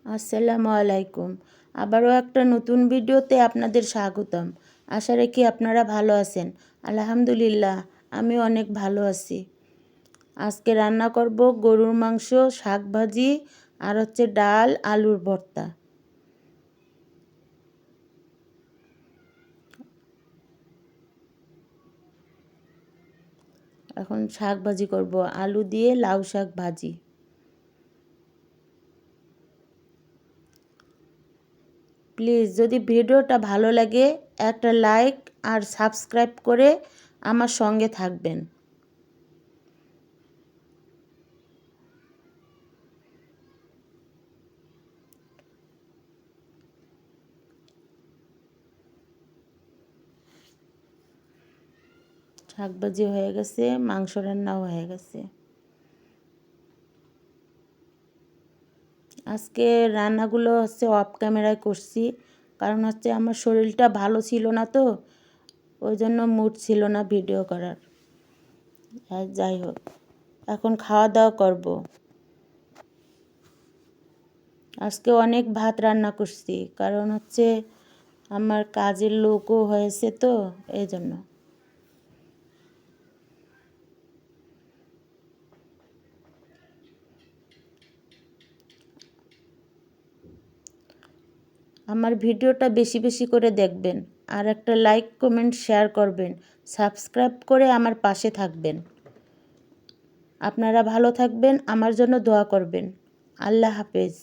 আসসালামু আলাইকুম। আবারও একটা নতুন ভিডিওতে আপনাদের স্বাগতম। আশা রাখি আপনারা ভালো আছেন। আলহামদুলিল্লাহ, আমি অনেক ভালো আছি। আজকে রান্না করব গরুর মাংস, শাক ভাজি আর ডাল, আলুর ভর্তা। এখন শাক ভাজি করব, আলু দিয়ে লাউ শাক ভাজি। প্লিজ যদি ভিডিওটা ভালো লাগে একটা লাইক আর সাবস্ক্রাইব করে আমার সঙ্গে থাকবেন। শাক ভাজি হয়ে গেছে, মাংস রান্নাও হয়ে গেছে। আজকে রান্নাগুলো অফ ক্যামেরায় করছি, কারণ আমার শরীরটা ভালো ছিল না, তো ওই জন্য মুড ছিল না ভিডিও করার। আর যাই হোক, এখন খাওয়া দাওয়া করব। আজকে অনেক ভাত রান্না করছি, কারণ আমার কাজের লোকও হয়েছে, তো এই জন্য। আমার ভিডিওটা বেশি বেশি করে দেখবেন, আর একটা লাইক কমেন্ট শেয়ার করবেন, সাবস্ক্রাইব করে আমার পাশে থাকবেন। আপনারা ভালো থাকবেন, আমার জন্য দোয়া করবেন। আল্লাহ হাফেজ।